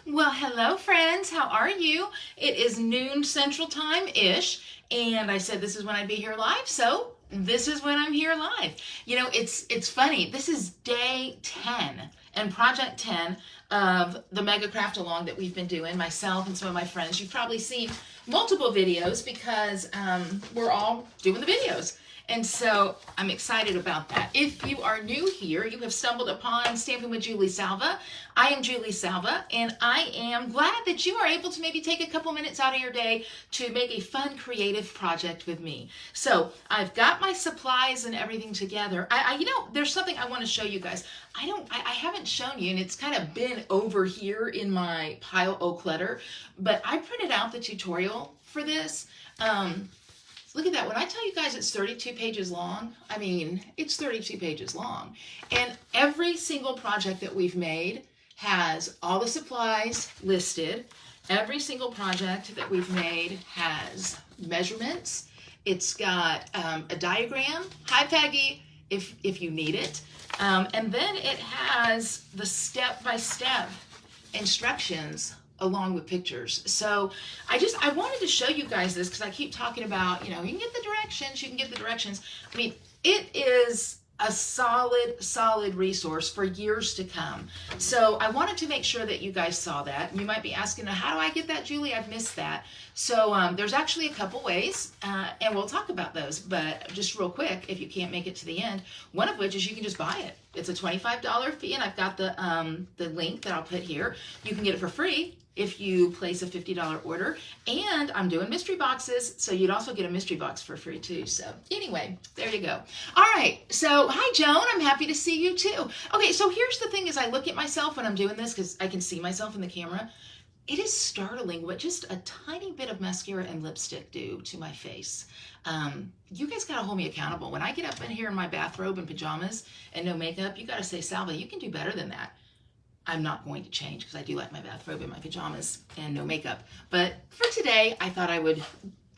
Well, hello, friends. How are you? It is noon Central Time-ish, and I said this is when I'd be here live, so this is when I'm here live. You know, it's funny. This is day 10 and project 10 of the Mega Craft Along that we've been doing, myself and some of my friends. You've probably seen multiple videos because we're all doing the videos. And so I'm excited about that. If you are new here, you have stumbled upon Stamping with Julie Salva. I am Julie Salva, and I am glad that you are able to maybe take a couple minutes out of your day to make a fun, creative project with me. So I've got my supplies and everything together. There's something I want to show you guys. I haven't shown you, and it's kind of been over here in my pile of clutter, but I printed out the tutorial for this. Look at that. When I tell you guys it's 32 pages long, I mean, it's 32 pages long. And every single project that we've made has all the supplies listed. Every single project that we've made has measurements. It's got a diagram. Hi, Peggy, if you need it. And then it has the step-by-step instructions along with pictures. So I wanted to show you guys this because I keep talking about, you can get the directions, I mean, it is a solid resource for years to come. So I wanted to make sure that you guys saw that. You might be asking, how do I get that, Julie? I've missed that. So there's actually a couple ways, and we'll talk about those, but just real quick, if you can't make it to the end, one of which is you can just buy it. It's a $25 fee, and I've got the link that I'll put here. You can get it for free if you place a $50 order, and I'm doing mystery boxes, so you'd also get a mystery box for free too. So anyway, there you go. All right, so hi Joan, I'm happy to see you too. Okay, so here's the thing: as I look at myself when I'm doing this, because I can see myself in the camera, it is startling what just a tiny bit of mascara and lipstick do to my face. You guys gotta hold me accountable. When I get up in here in my bathrobe and pajamas and no makeup, you gotta say, Salva, you can do better than that. I'm not going to change because I do like my bathrobe and my pajamas and no makeup. But for today, I thought I would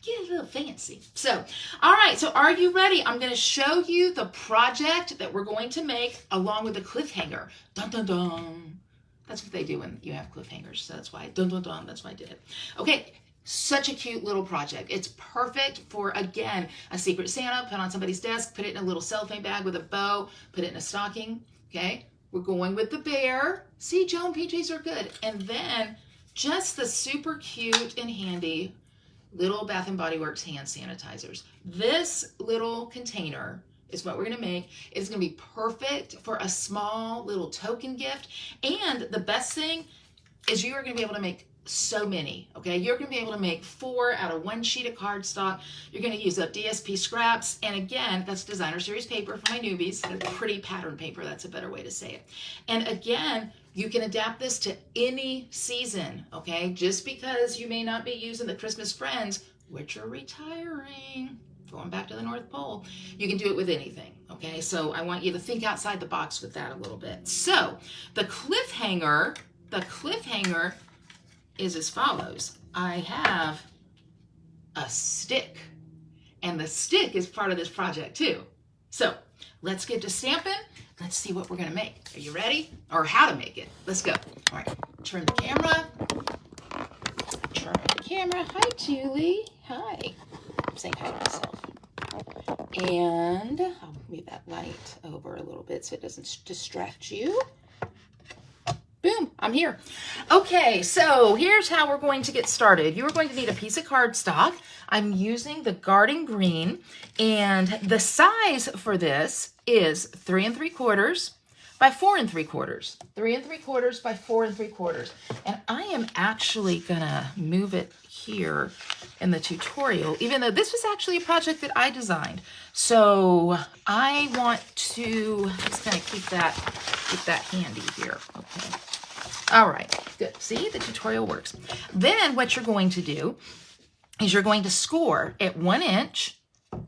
get a little fancy. So, all right, so are you ready? I'm going to show you the project that we're going to make along with the cliffhanger. Dun, dun, dun. That's what they do when you have cliffhangers. So that's why, dun, dun, dun, that's why I did it. Okay, such a cute little project. It's perfect for, again, a Secret Santa, put on somebody's desk, put it in a little cellophane bag with a bow, put it in a stocking, okay? We're going with the bear. See, Joan, PJs are good. And then just the super cute and handy little Bath & Body Works hand sanitizers. This little container is what we're going to make. It's going to be perfect for a small little token gift. And the best thing is you are going to be able to make so many, okay? You're going to be able to make 4 out of 1 sheet of cardstock. You're going to use up DSP scraps. And again, that's designer series paper for my newbies. Pretty pattern paper, that's a better way to say it. And again, you can adapt this to any season, okay? Just because you may not be using the Christmas Friends, which are retiring, going back to the North Pole, you can do it with anything, okay? So I want you to think outside the box with that a little bit. So the cliffhanger is as follows. I have a stick, and the stick is part of this project too. So let's get to stamping. Let's see what we're gonna make. Are you ready? Or how to make it. Let's go. All right, turn the camera. Turn the camera. Hi, Julie. Hi. I'm saying hi to myself. And I'll move that light over a little bit so it doesn't distract you. Boom, I'm here. Okay, so here's how we're going to get started. You are going to need a piece of cardstock. I'm using the Garden Green, and the size for this is 3 3/4 by 4 3/4. 3 3/4 by 4 3/4. And I am actually gonna move it here in the tutorial, even though this was actually a project that I designed. So I want to just kind of keep that handy here. Okay. All right, good. See, the tutorial works. Then what you're going to do is you're going to score at 1 inch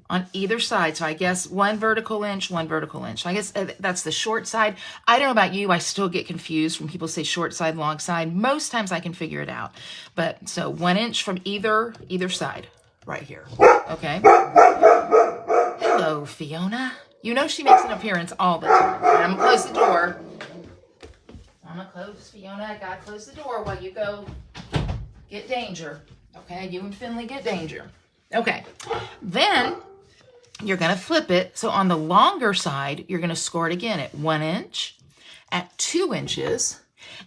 on either side. So I guess 1 vertical inch, 1 vertical inch. I guess that's the short side. I don't know about you. I still get confused when people say short side, long side. Most times I can figure it out. But so 1 inch from either side right here. Okay. Hello, Fiona. You know she makes an appearance all the time. I'm gonna close the door. I'm gonna close, Fiona, I gotta close the door while you go get danger. Okay, you and Finley get danger. Okay, then you're gonna flip it. So on the longer side, you're gonna score it again at 1 inch, at 2 inches,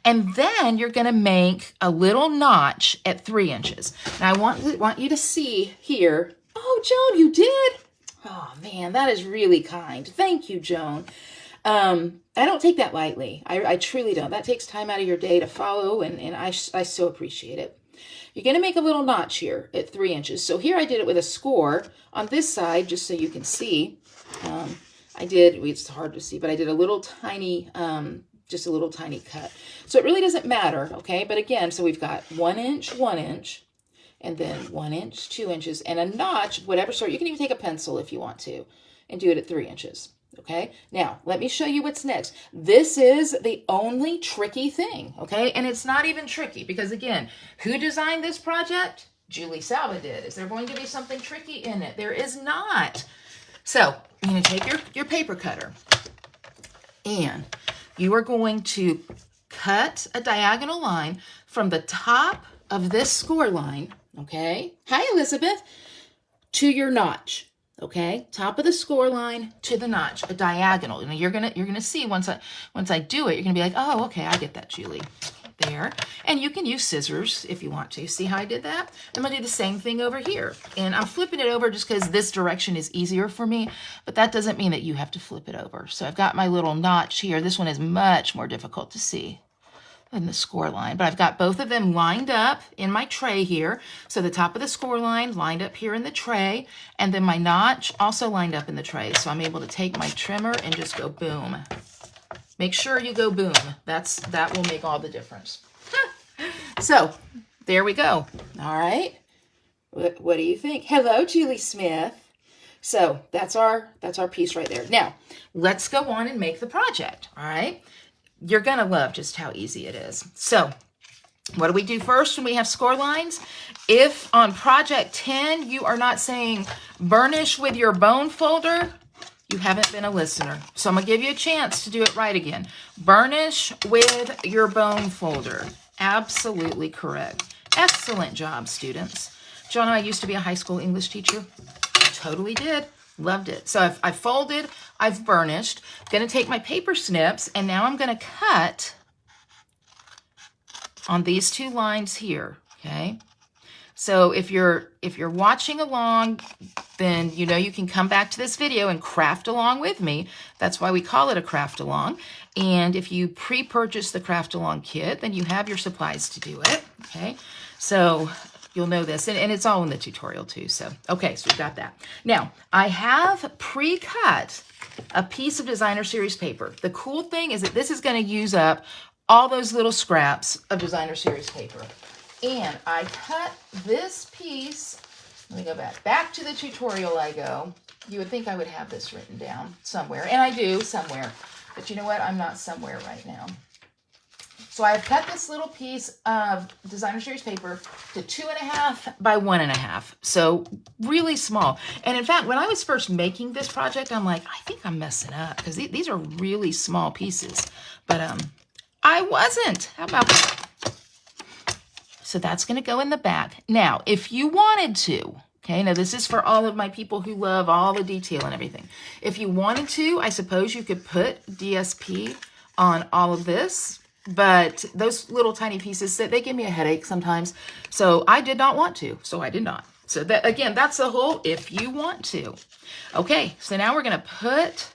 and then you're gonna make a little notch at 3 inches. Now I want you to see here. Oh, Joan, you did? Oh man, that is really kind. Thank you, Joan. I don't take that lightly. I truly don't. That takes time out of your day to follow, and I so appreciate it. You're going to make a little notch here at 3 inches. So here I did it with a score on this side, just so you can see. It's hard to see, but I did a little tiny, just a little tiny cut. So it really doesn't matter, okay? But again, so we've got 1 inch, 1 inch, and then 1 inch, 2 inches, and a notch, whatever sort. You can even take a pencil if you want to, and do it at 3 inches. Okay, now let me show you what's next. This is the only tricky thing, okay? And it's not even tricky because, again, who designed this project? Julie Salva did. Is there going to be something tricky in it? There is not. So you're going to take your paper cutter and you are going to cut a diagonal line from the top of this score line, okay? Hi, Elizabeth, to your notch. Okay, top of the score line to the notch, a diagonal. And you're gonna see once I do it, you're gonna be like, oh, okay, I get that, Julie. There, and you can use scissors if you want to. See how I did that? I'm gonna do the same thing over here, and I'm flipping it over just because this direction is easier for me. But that doesn't mean that you have to flip it over. So I've got my little notch here. This one is much more difficult to see than the score line, but I've got both of them lined up in my tray here. So the top of the score line lined up here in the tray, and then my notch also lined up in the tray. So I'm able to take my trimmer and just go boom. Make sure you go boom. That will make all the difference. So there we go. All right. What do you think? Hello, Julie Smith. So that's our piece right there. Now let's go on and make the project. All right. You're going to love just how easy it is. So what do we do first when we have score lines? If on project 10, you are not saying burnish with your bone folder, you haven't been a listener. So I'm going to give you a chance to do it right again. Burnish with your bone folder. Absolutely correct. Excellent job, students. Do you know I used to be a high school English teacher? Totally did. Loved it. So I've folded, I've burnished. Going to take my paper snips, and now I'm going to cut on these two lines here, okay? So if you're watching along, then you know you can come back to this video and craft along with me. That's why we call it a craft along. And if you pre-purchase the craft along kit, then you have your supplies to do it, okay? So you'll know this, and it's all in the tutorial too. So, okay, so we've got that. Now, I have pre-cut a piece of designer series paper. The cool thing is that this is going to use up all those little scraps of designer series paper. And I cut this piece. Let me go back to the tutorial I go. You would think I would have this written down somewhere, and I do somewhere. But you know what? I'm not somewhere right now. So I've cut this little piece of designer series paper to 2.5 by 1.5. So really small. And in fact, when I was first making this project, I'm like, I think I'm messing up because these are really small pieces. But I wasn't. How about that? So that's going to go in the back. Now, if you wanted to, okay, now this is for all of my people who love all the detail and everything. If you wanted to, I suppose you could put DSP on all of this. But those little tiny pieces, they give me a headache sometimes. So I did not want to. So I did not. So that, again, that's the whole if you want to. Okay, so now we're going to put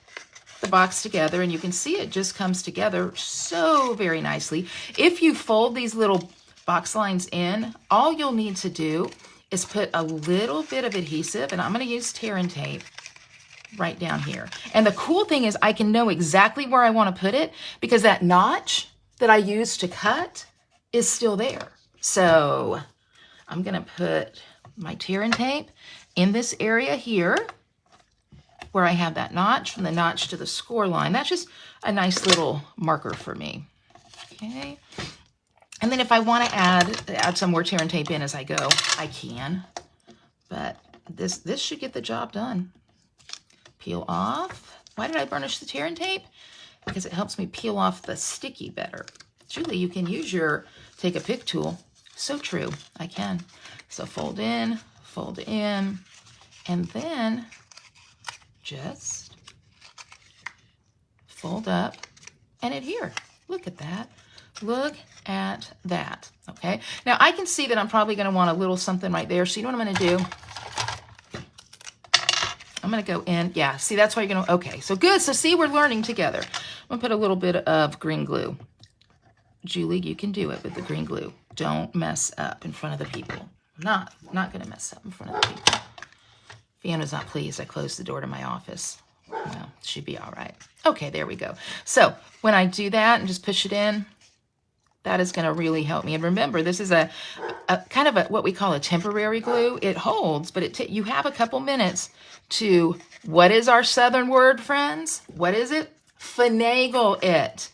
the box together. And you can see it just comes together so very nicely. If you fold these little box lines in, all you'll need to do is put a little bit of adhesive. And I'm going to use tear and tape right down here. And the cool thing is I can know exactly where I want to put it because that notch that I used to cut is still there. So I'm going to put my tear and tape in this area here where I have that notch, from the notch to the score line. That's just a nice little marker for me. Okay. And then if I want to add some more tear and tape in as I go, I can. But this should get the job done. Peel off. Why did I burnish the tear and tape? Because it helps me peel off the sticky better. Julie, you can use your take a pick tool. So true, I can. So fold in, and then just fold up and adhere. Look at that. Look at that, okay? Now, I can see that I'm probably going to want a little something right there. So you know what I'm going to do? I'm going to go in. Yeah, see, that's why you're going to, okay. So good. So see, we're learning together. I'm going to put a little bit of green glue. Julie, you can do it with the green glue. Don't mess up in front of the people. I'm not going to mess up in front of the people. Fiona's not pleased. I closed the door to my office. Well, she'd be all right. Okay, there we go. So when I do that and just push it in, that is going to really help me. And remember, this is a kind of what we call a temporary glue. It holds, but you have a couple minutes to, what is our Southern word, friends? What is it? Finagle it.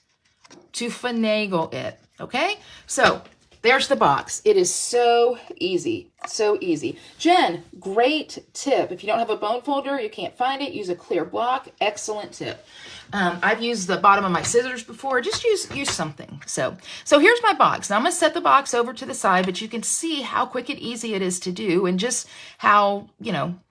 To finagle it, okay? So there's the box. It is so easy, so easy. Jen, great tip. If you don't have a bone folder, you can't find it, use a clear block. Excellent tip. I've used the bottom of my scissors before. Just use something. So here's my box. Now I'm going to set the box over to the side, but you can see how quick and easy it is to do and just how,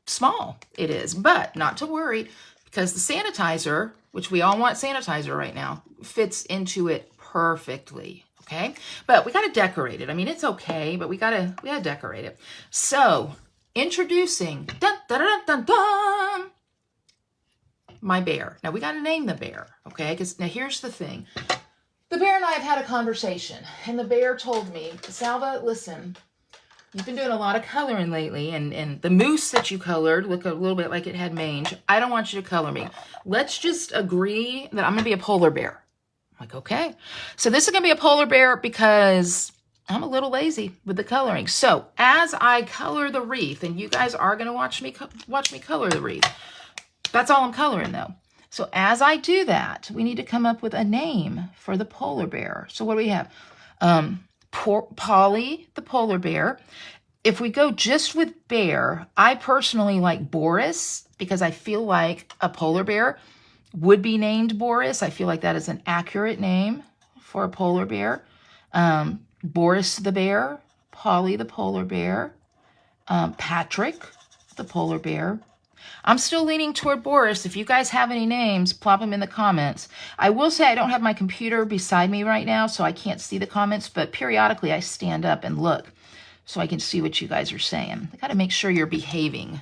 small it is. But not to worry, because the sanitizer, which we all want sanitizer right now, fits into it perfectly. Okay, but we got to decorate it. I mean, it's okay, but we gotta decorate it. So introducing, dun, dun, dun, dun, dun, my bear. Now we got to name the bear, okay? Because now here's the thing. The bear and I have had a conversation, and the bear told me, Salva, listen, you've been doing a lot of coloring lately, and the moose that you colored looked a little bit like it had mange. I don't want you to color me. Let's just agree that I'm going to be a polar bear. I'm like, okay. So this is going to be a polar bear because I'm a little lazy with the coloring. So as I color the wreath, and you guys are going to watch me color the wreath. That's all I'm coloring, though. So as I do that, we need to come up with a name for the polar bear. So what do we have? Polly, the polar bear. If we go just with bear, I personally like Boris because I feel like a polar bear would be named Boris. I feel like that is an accurate name for a polar bear. Boris the bear, Polly the polar bear, Patrick the polar bear. I'm still leaning toward Boris. If you guys have any names, plop them in the comments. I will say I don't have my computer beside me right now, so I can't see the comments, but periodically I stand up and look so I can see what you guys are saying. I got to make sure you're behaving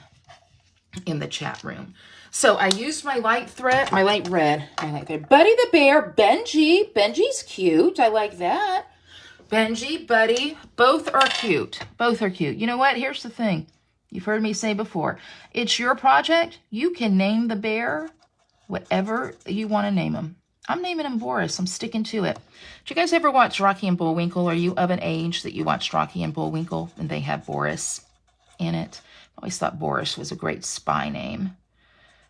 in the chat room. So I used my light red. Buddy the bear, Benji. Benji's cute. I like that. Benji, Buddy, both are cute. Both are cute. You know what? Here's the thing. You've heard me say before. It's your project. You can name the bear whatever you want to name him. I'm naming him Boris. I'm sticking to it. Did you guys ever watch Rocky and Bullwinkle? Are you of an age that you watched Rocky and Bullwinkle and they have Boris in it? I always thought Boris was a great spy name.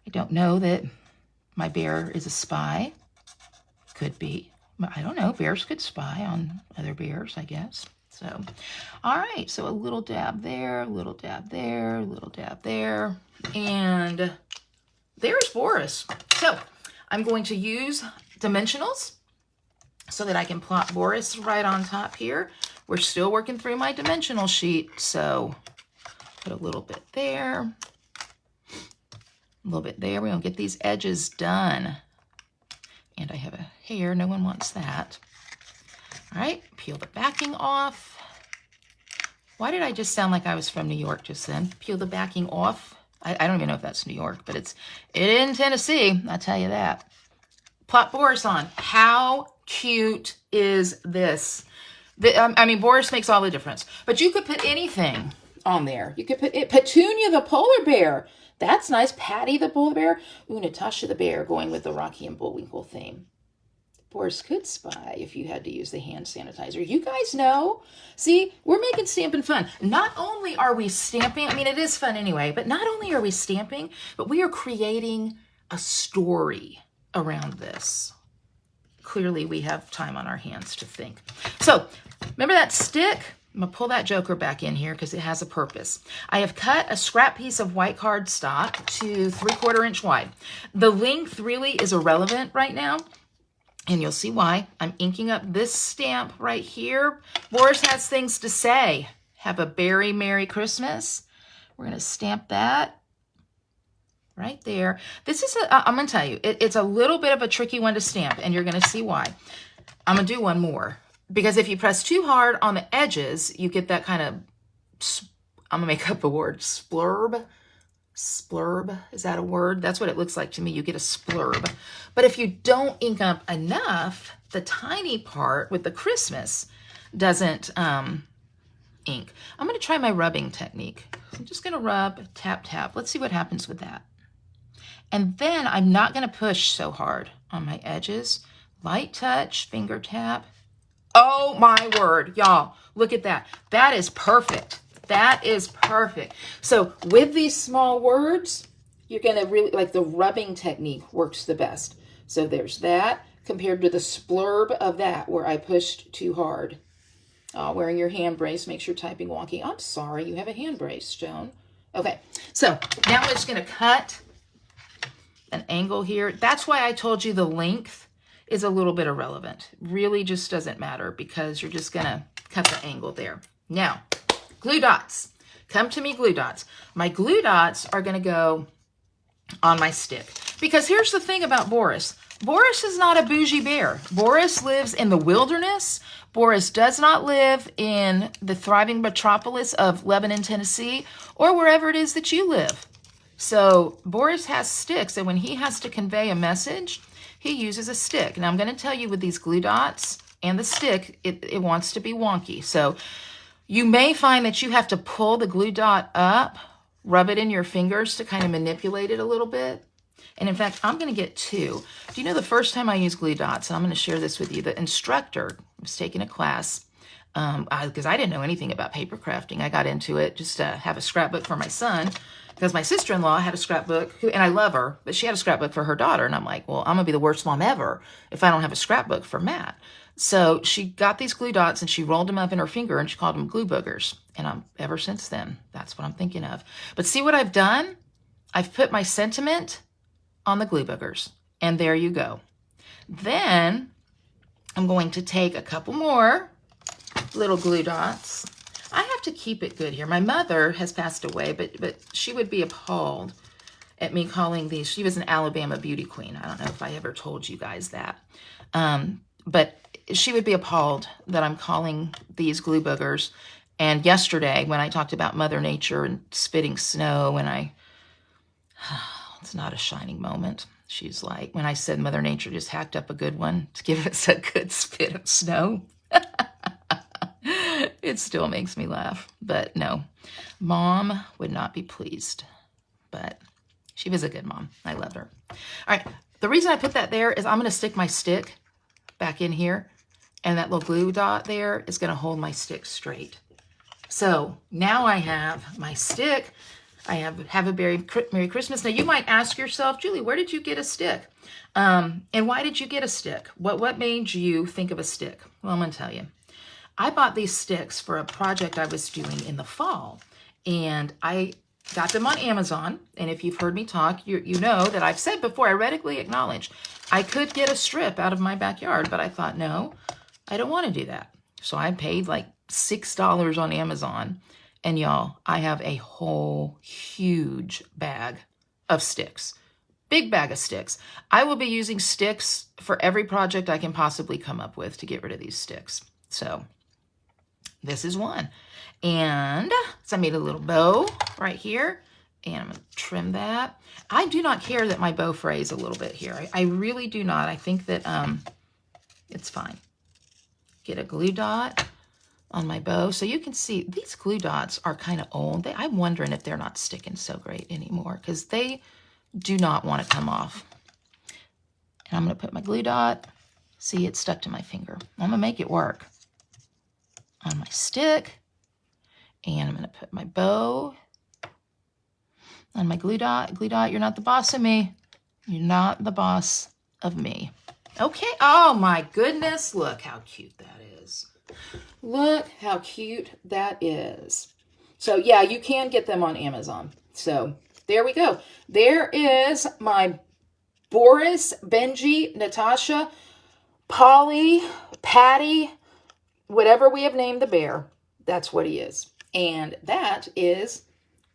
I don't know that my bear is a spy. Could be. I don't know. Bears could spy on other bears, I guess. So, all right. So a little dab there, a little dab there, a little dab there. And there's Boris. So I'm going to use dimensionals so that I can plot Boris right on top here. We're still working through my dimensional sheet. So put a little bit there, a little bit there. We're going to get these edges done. And I have a hair. No one wants that. All right. Peel the backing off. Why did I just sound like I was from New York just then? Peel the backing off. I don't even know if that's New York, but it's in Tennessee. I'll tell you that. Plot Boris on. How cute is this? I mean, Boris makes all the difference. But you could put anything on there. You could put Petunia the polar bear. That's nice. Patty the polar bear. Ooh, Natasha the bear going with the Rocky and Bullwinkle theme. Boris could spy if you had to use the hand sanitizer. You guys know. See, we're making stamping fun. Not only are we stamping, I mean, it is fun anyway, but not only are we stamping, but we are creating a story around this. Clearly, we have time on our hands to think. So, remember that stick? I'm going to pull that joker back in here because it has a purpose. I have cut a scrap piece of white cardstock to 3/4 inch wide. The length really is irrelevant right now. And you'll see why. I'm inking up this stamp right here. Boris has things to say. Have a very Merry Christmas. We're going to stamp that right there. This is, I'm going to tell you, it's a little bit of a tricky one to stamp, and you're going to see why. I'm going to do one more. Because if you press too hard on the edges, you get that kind of, I'm going to make up a word, splurb. Splurb, is that a word? That's what it looks like to me. You get a splurb. But if you don't ink up enough, the tiny part with the Christmas doesn't ink. I'm going to try my rubbing technique. I'm just going to rub, tap, tap. Let's see what happens with that. And then I'm not going to push so hard on my edges. Light touch, finger tap. Oh my word, y'all, look at that. That is perfect. That is perfect. So with these small words, you're going to really, like the rubbing technique works the best. So there's that compared to the splurb of that where I pushed too hard. Wearing your hand brace makes your typing wonky. I'm sorry, you have a hand brace, Joan. Okay, so now I'm just going to cut an angle here. That's why I told you the length is a little bit irrelevant. Really just doesn't matter because you're just going to cut the angle there. Now, glue dots. Come to me, glue dots. My glue dots are going to go on my stick. Because here's the thing about Boris. Boris is not a bougie bear. Boris lives in the wilderness. Boris does not live in the thriving metropolis of Lebanon, Tennessee, or wherever it is that you live. So Boris has sticks, and when he has to convey a message, he uses a stick. Now I'm going to tell you with these glue dots and the stick, it wants to be wonky. So you may find that you have to pull the glue dot up, rub it in your fingers to kind of manipulate it a little bit. And in fact, I'm going to get two. Do you know the first time I used glue dots, and I'm going to share this with you, the instructor was taking a class, because I didn't know anything about paper crafting. I got into it just to have a scrapbook for my son, because my sister-in-law had a scrapbook, and I love her, but she had a scrapbook for her daughter. And I'm like, well, I'm going to be the worst mom ever if I don't have a scrapbook for Matt. So she got these glue dots and she rolled them up in her finger and she called them glue boogers. And ever since then, that's what I'm thinking of. But see what I've done? I've put my sentiment on the glue boogers. And there you go. Then I'm going to take a couple more little glue dots. I have to keep it good here. My mother has passed away, but she would be appalled at me calling these. She was an Alabama beauty queen. I don't know if I ever told you guys that. But she would be appalled that I'm calling these glue boogers. And yesterday, when I talked about Mother Nature and spitting snow, and it's not a shining moment. She's like, when I said Mother Nature just hacked up a good one to give us a good spit of snow. It still makes me laugh. But no, Mom would not be pleased. But she was a good mom. I loved her. All right, the reason I put that there is I'm going to stick my stick back in here. And that little glue dot there is going to hold my stick straight. So now I have my stick. I have a very Merry Christmas. Now you might ask yourself, Julie, where did you get a stick? And why did you get a stick? What made you think of a stick? Well, I'm going to tell you. I bought these sticks for a project I was doing in the fall. And I got them on Amazon. And if you've heard me talk, you know that I've said before, I radically acknowledge, I could get a strip out of my backyard. But I thought, no, I don't want to do that. So I paid like $6 on Amazon. And y'all, I have a whole huge bag of sticks. Big bag of sticks. I will be using sticks for every project I can possibly come up with to get rid of these sticks. So this is one. And so I made a little bow right here. And I'm going to trim that. I do not care that my bow frays a little bit here. I really do not. I think that it's fine. Get a glue dot on my bow. So you can see these glue dots are kind of old. I'm wondering if they're not sticking so great anymore because they do not want to come off. And I'm going to put my glue dot. See, it's stuck to my finger. I'm going to make it work on my stick. And I'm going to put my bow on my glue dot. Glue dot, you're not the boss of me. You're not the boss of me. Okay. Oh my goodness. Look how cute that is. Look how cute that is. So yeah, you can get them on Amazon. So there we go. There is my Boris, Benji, Natasha Polly, Patty, whatever we have named the bear, that's what he is. And that is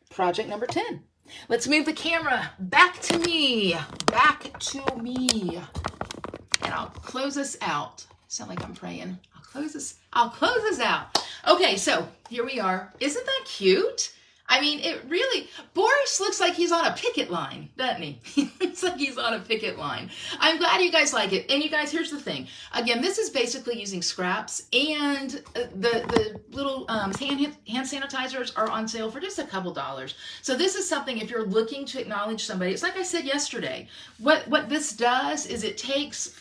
project number 10. Let's move the camera back to me. Back to me. And I'll close us out. Sound like I'm praying. I'll close us out. Okay, so here we are. Isn't that cute? I mean, it really, Boris looks like he's on a picket line, doesn't he? He looks like he's on a picket line. I'm glad you guys like it. And you guys, here's the thing. Again, this is basically using scraps, and the little hand sanitizers are on sale for just a couple dollars. So this is something, if you're looking to acknowledge somebody, it's like I said yesterday, what this does is it takes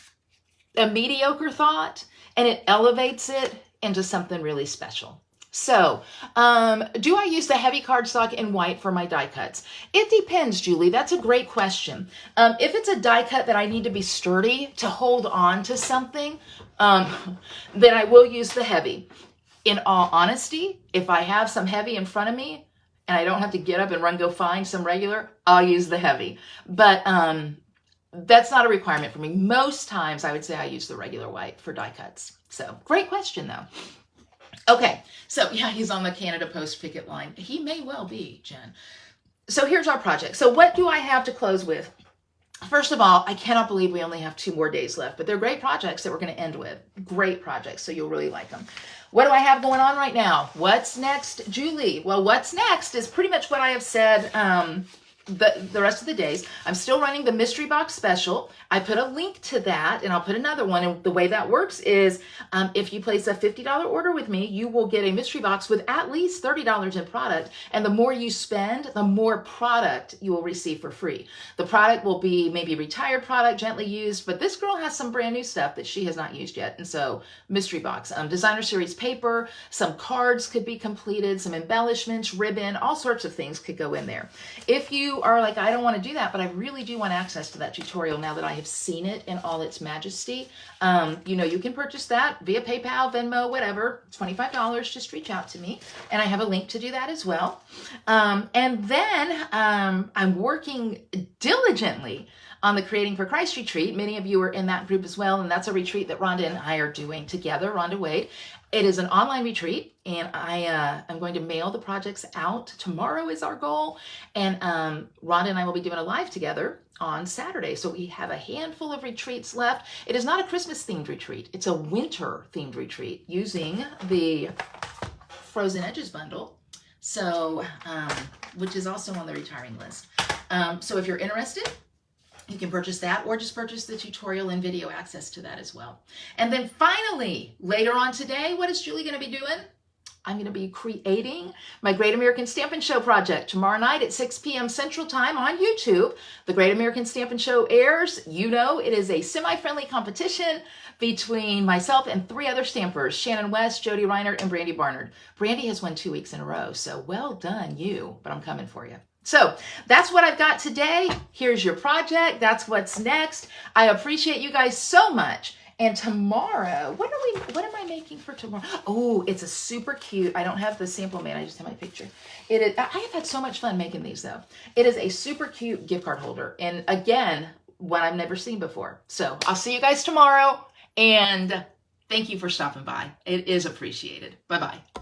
a mediocre thought and it elevates it into something really special. So, do I use the heavy cardstock in white for my die cuts? It depends, Julie. That's a great question. If it's a die cut that I need to be sturdy to hold on to something, then I will use the heavy. In all honesty, if I have some heavy in front of me and I don't have to get up and run, go find some regular, I'll use the heavy. But, that's not a requirement for me. Most times I would say I use the regular white for die cuts. So, great question though. Okay, so yeah, he's on the Canada Post picket line. He may well be, Jen. So here's our project. So what do I have to close with? First of all, I cannot believe we only have 2 more days left, but they're great projects that we're going to end with. Great projects, so you'll really like them. What do I have going on right now? What's next, Julie? Well, what's next is pretty much what I have said the rest of the days. I'm still running the mystery box special. I put a link to that, and I'll put another one. And the way that works is if you place a $50 order with me, you will get a mystery box with at least $30 in product. And the more you spend, the more product you will receive for free. The product will be maybe retired product, gently used, but this girl has some brand new stuff that she has not used yet. And so mystery box, designer series paper, some cards could be completed, some embellishments, ribbon, all sorts of things could go in there. If you are like, I don't want to do that, but I really do want access to that tutorial now that I have seen it in all its majesty. You can purchase that via PayPal, Venmo, whatever, $25, just reach out to me. And I have a link to do that as well. And then I'm working diligently on the Creating for Christ retreat. Many of you are in that group as well, and that's a retreat that Rhonda and I are doing together, Rhonda Wade. It is an online retreat, and I'm going to mail the projects out. Tomorrow is our goal, and Rhonda and I will be doing a live together on Saturday. So we have a handful of retreats left. It is not a Christmas-themed retreat. It's a winter-themed retreat using the Frozen Edges bundle, so which is also on the retiring list. So if you're interested, you can purchase that, or just purchase the tutorial and video access to that as well. And then finally, later on today, what is Julie going to be doing? I'm going to be creating my Great American Stampin Show project tomorrow night at 6 p.m. Central Time on YouTube. The Great American Stampin Show airs. You know, it is a semi-friendly competition between myself and 3 other stampers, Shannon West, Jody Reiner, and Brandy Barnard. Brandy has won 2 weeks in a row, so well done you, but I'm coming for you. So that's what I've got today. Here's your project. That's what's next. I appreciate you guys so much. And tomorrow, what am I making for tomorrow? Oh, it's a super cute, I don't have the sample made, I just have my picture. It is, I have had so much fun making these though. It is a super cute gift card holder. And again, one I've never seen before. So I'll see you guys tomorrow, and thank you for stopping by. It is appreciated. Bye-bye.